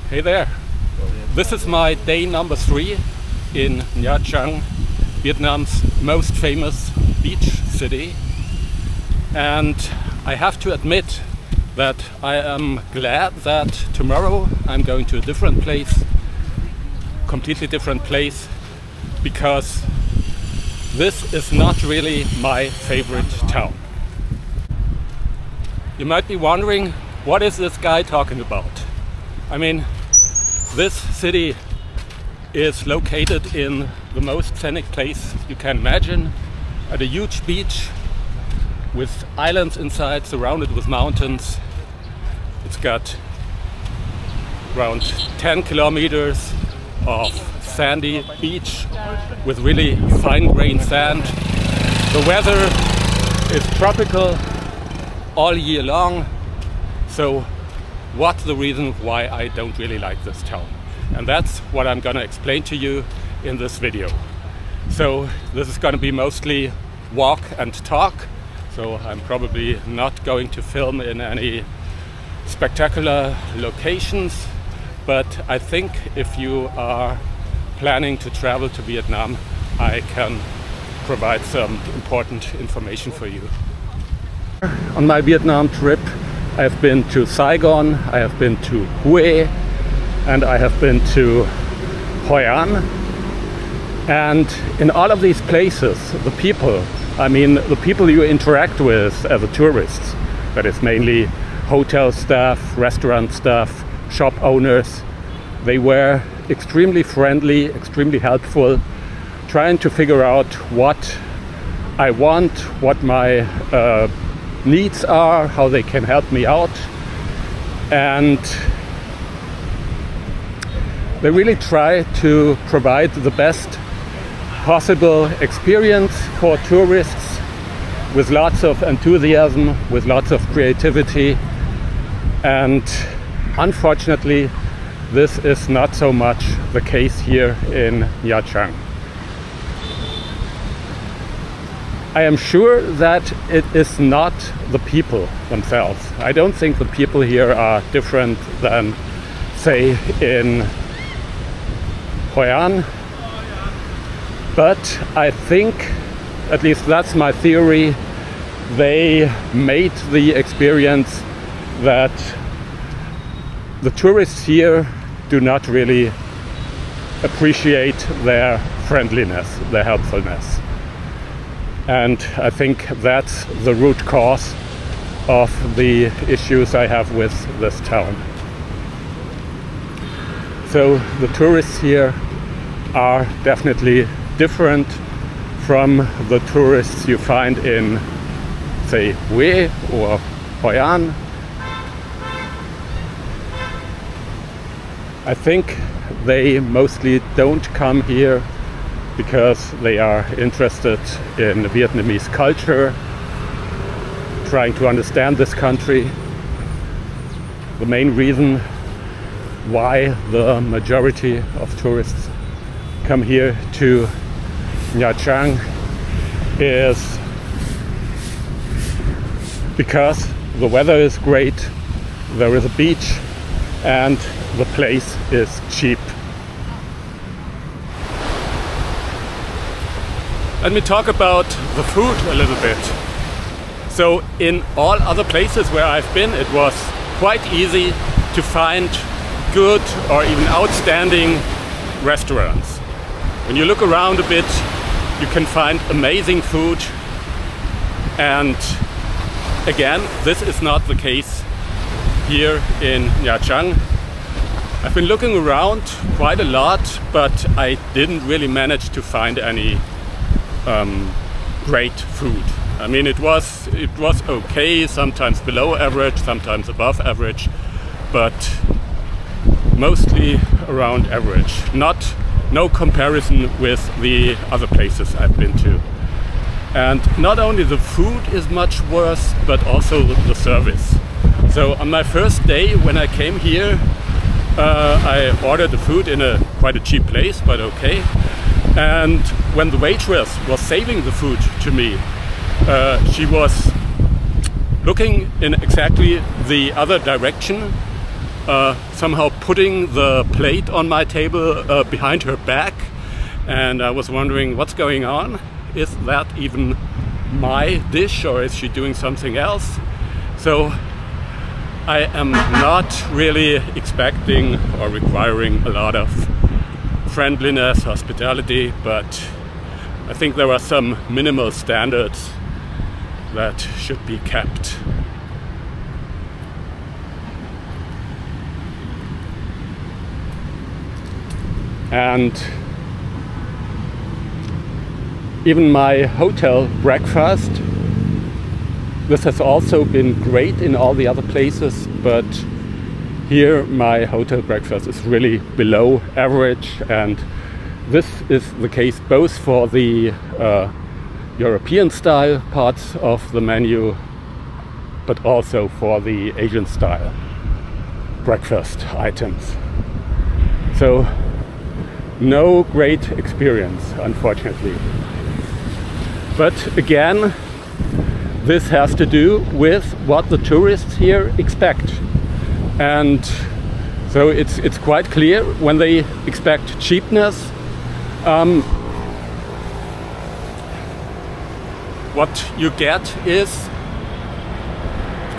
Hey there. This is my day number 3 in Nha Trang, Vietnam's most famous beach city. And I have to admit that I am glad that tomorrow I'm going to a different place, completely different place, because this is not really my favorite town. You might be wondering, what is this guy talking about? I mean, this city is located in the most scenic place you can imagine, at a huge beach with islands inside, surrounded with mountains. It's got around 10 kilometers of sandy beach with really fine-grained sand. The weather is tropical all year long, so what's the reason why I don't really like this town? And that's what I'm gonna explain to you in this video. So this is gonna be mostly walk and talk, so I'm probably not going to film in any spectacular locations, but I think if you are planning to travel to Vietnam, I can provide some important information for you. On my Vietnam trip, I have been to Saigon, I have been to Hue, and I have been to Hoi An. And in all of these places, the people you interact with as a tourist, that is mainly hotel staff, restaurant staff, shop owners, they were extremely friendly, extremely helpful, trying to figure out what I want, what my needs are, how they can help me out. And they really try to provide the best possible experience for tourists, with lots of enthusiasm, with lots of creativity. And unfortunately, this is not so much the case here in Nha Trang. I am sure that it is not the people themselves. I don't think the people here are different than, say, in Hoi An. But I think, at least that's my theory, they made the experience that the tourists here do not really appreciate their friendliness, their helpfulness. And I think that's the root cause of the issues I have with this town. So the tourists here are definitely different from the tourists you find in, say, Hue or Hoi An. I think they mostly don't come here because they are interested in Vietnamese culture, trying to understand this country. The main reason why the majority of tourists come here to Nha Trang is because the weather is great, there is a beach, and the place is cheap. Let me talk about the food a little bit. So in all other places where I've been, it was quite easy to find good or even outstanding restaurants. When you look around a bit, you can find amazing food. And again, this is not the case here in Nha Trang. I've been looking around quite a lot, but I didn't really manage to find any great food. I mean, it was okay, sometimes below average, sometimes above average, but mostly around average. No comparison with the other places I've been to. And not only the food is much worse, but also the service. So on my first day when I came here, I ordered the food in quite a cheap place, but okay. And when the waitress was serving the food to me, she was looking in exactly the other direction somehow putting the plate on my table behind her back, and I was wondering what's going on. Is that even my dish, or is she doing something else? So I am not really expecting or requiring a lot of friendliness, hospitality, but I think there are some minimal standards that should be kept. And even my hotel breakfast, this has also been great in all the other places, but here my hotel breakfast is really below average, and this is the case both for the European style parts of the menu, but also for the Asian style breakfast items. So no great experience, unfortunately. But again, this has to do with what the tourists here expect. And so it's quite clear when they expect cheapness. What you get is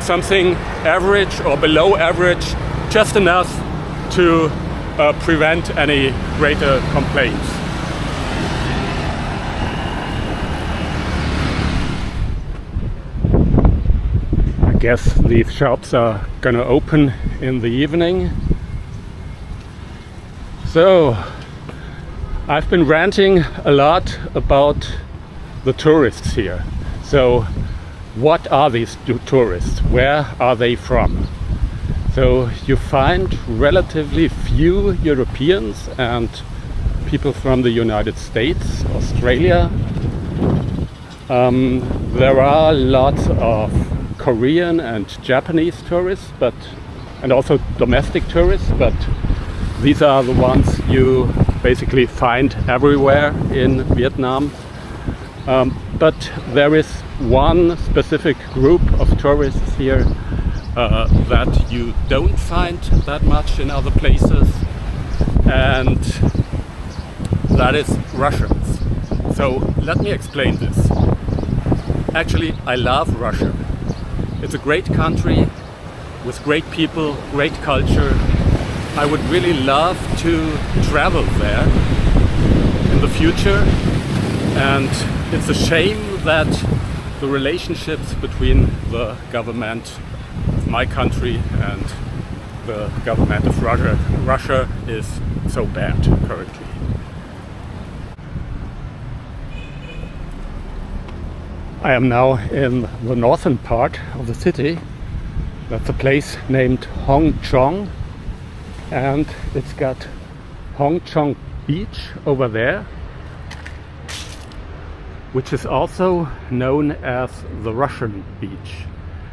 something average or below average, just enough to prevent any greater complaints. I guess these shops are gonna open in the evening. So I've been ranting a lot about the tourists here. So what are these tourists? Where are they from? So you find relatively few Europeans and people from the United States, Australia. There are lots of Korean and Japanese tourists, and also domestic tourists, but these are the ones you basically find everywhere in Vietnam. But there is one specific group of tourists here that you don't find that much in other places, and that is Russians. So let me explain this. Actually, I love Russia. It's a great country with great people, great culture. I would really love to travel there in the future, and it's a shame that the relationships between the government of my country and the government of Russia is so bad currently. I am now in the northern part of the city. That's a place named Hong Chong, and it's got Hong Chong Beach over there, which is also known as the Russian beach.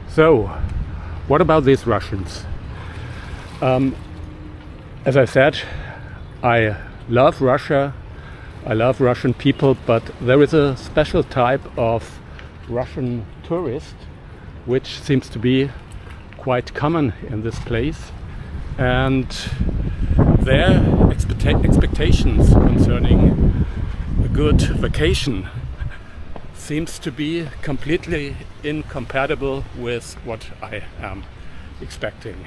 So, what about these Russians? As I said, I love Russia, I love Russian people, but there is a special type of Russian tourist which seems to be quite common in this place, and their expectations concerning a good vacation seems to be completely incompatible with what I am expecting.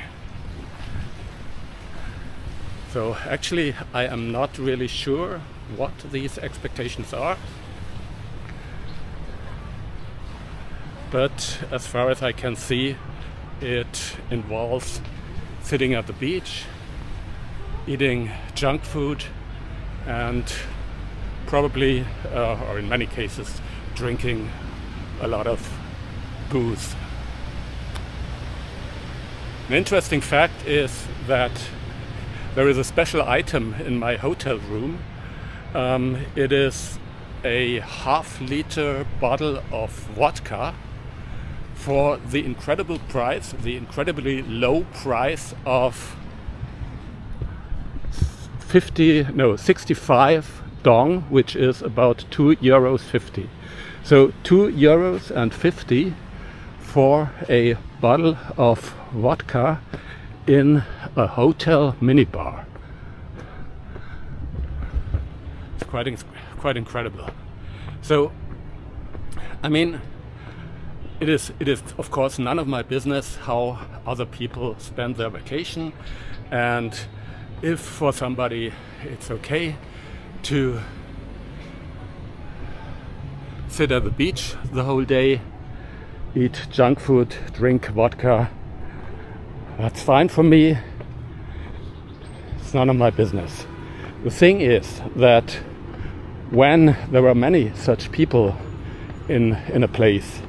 So actually I am not really sure what these expectations are, but as far as I can see, it involves sitting at the beach, eating junk food, and probably, or in many cases, drinking a lot of booze. An interesting fact is that there is a special item in my hotel room. It is a half-liter bottle of vodka for the incredible price, the incredibly low price of 65 dong, which is about €2.50. So €2.50 for a bottle of vodka in a hotel minibar. It's quite incredible. So, I mean, it is of course none of my business how other people spend their vacation, and if for somebody it's okay to sit at the beach the whole day, eat junk food, drink vodka, that's fine for me. It's none of my business. The thing is that when there are many such people in a place,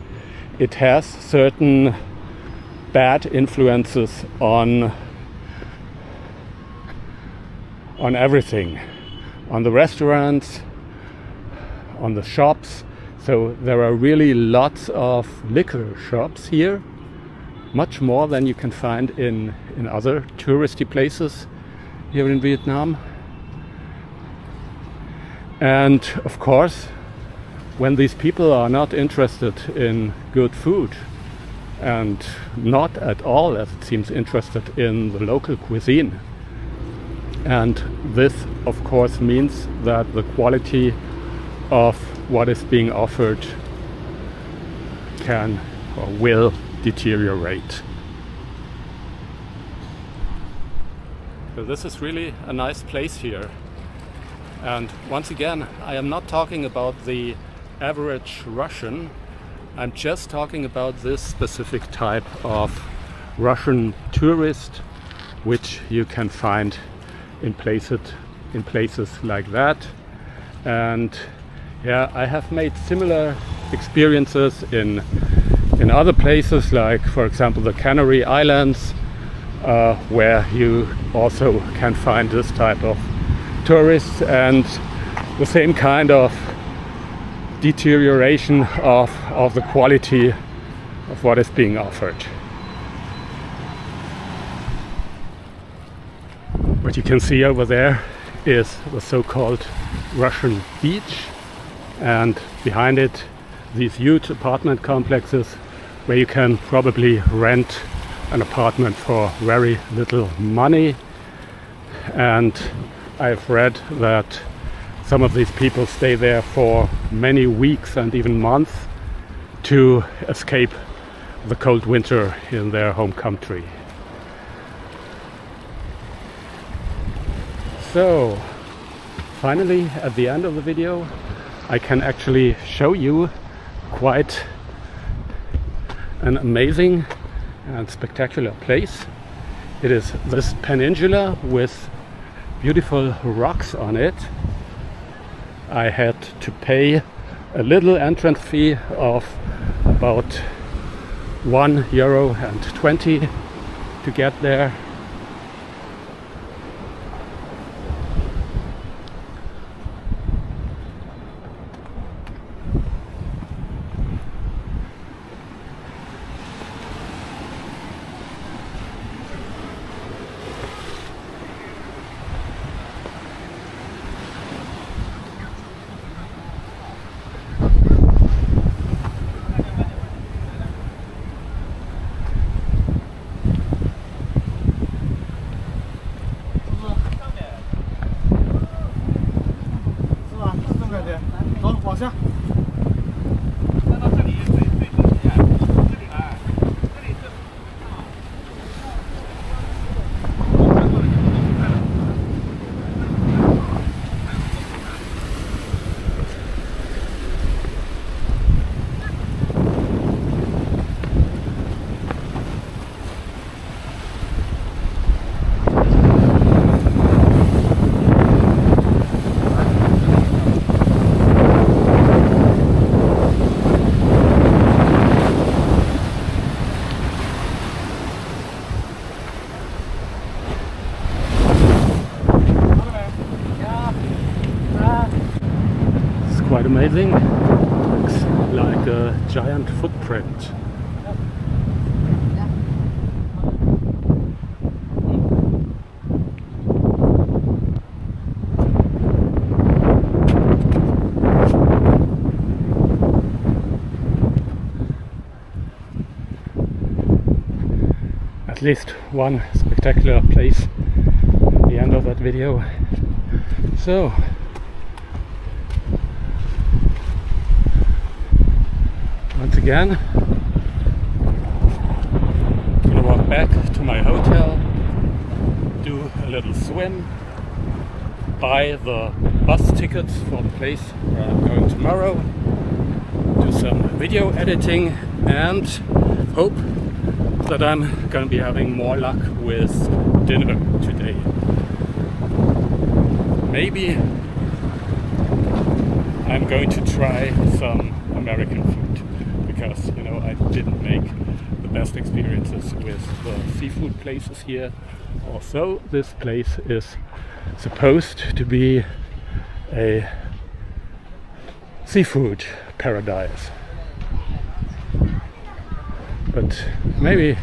it has certain bad influences on everything, on the restaurants, on the shops. So there are really lots of liquor shops here, much more than you can find in other touristy places here in Vietnam. And of course, when these people are not interested in good food and not at all, as it seems, interested in the local cuisine, and this of course means that the quality of what is being offered can or will deteriorate. So this is really a nice place here. And once again, I am not talking about the average Russian. I'm just talking about this specific type of Russian tourist, which you can find in places like that. And yeah, I have made similar experiences in other places, like for example the Canary Islands, where you also can find this type of tourists and the same kind of deterioration of the quality of what is being offered. What you can see over there is the so-called Russian beach, and behind it these huge apartment complexes where you can probably rent an apartment for very little money. And I've read that some of these people stay there for many weeks and even months to escape the cold winter in their home country. So finally, at the end of the video, I can actually show you quite an amazing and spectacular place. It is this peninsula with beautiful rocks on it. I had to pay a little entrance fee of about €1.20 to get there. Quite amazing. Looks like a giant footprint. at least one spectacular place at the end of that video. So once again, I'm gonna walk back to my hotel, do a little swim, buy the bus tickets for the place where I'm going tomorrow, do some video editing, and hope that I'm gonna be having more luck with dinner today. Maybe I'm going to try some American food, because you know I didn't make the best experiences with the seafood places here. Also, this place is supposed to be a seafood paradise, but maybe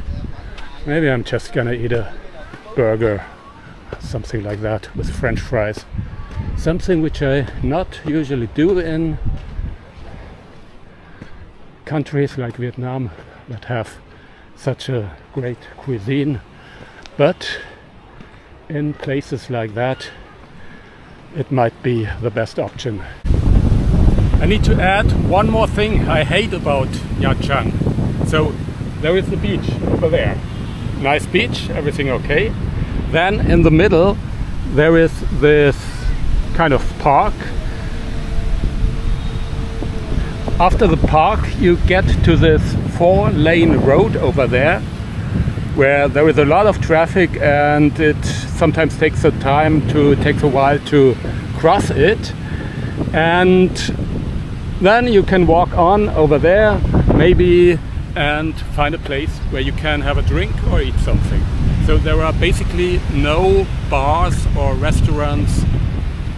I'm just gonna eat a burger, something like that, with French fries, something which I not usually do in countries like Vietnam that have such a great cuisine, but in places like that it might be the best option. I need to add one more thing I hate about Nha Trang. So there is the beach over there, nice beach, everything okay. Then in the middle there is this kind of park. After the park you get to this 4-lane road over there, where there is a lot of traffic and it sometimes takes a while to cross it. And then you can walk on over there maybe and find a place where you can have a drink or eat something. So there are basically no bars or restaurants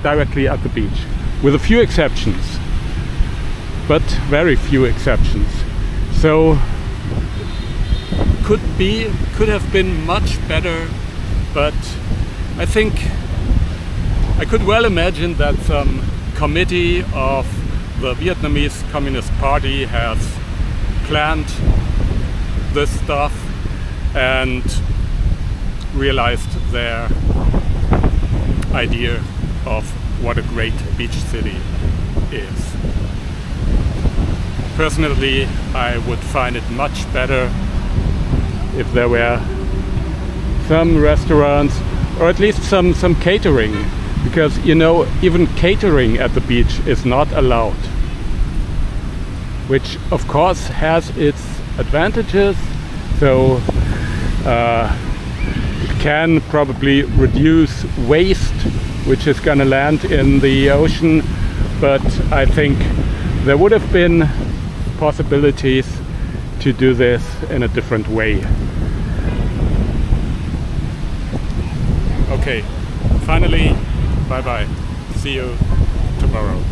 directly at the beach, with a few exceptions, but very few exceptions. So could have been much better, but I think I could well imagine that some committee of the Vietnamese Communist Party has planned this stuff and realized their idea of what a great beach city is. Personally, I would find it much better if there were some restaurants, or at least some catering, because you know, even catering at the beach is not allowed, which of course has its advantages. So it can probably reduce waste which is gonna land in the ocean, but I think there would have been possibilities to do this in a different way. Okay, finally, bye bye. See you tomorrow.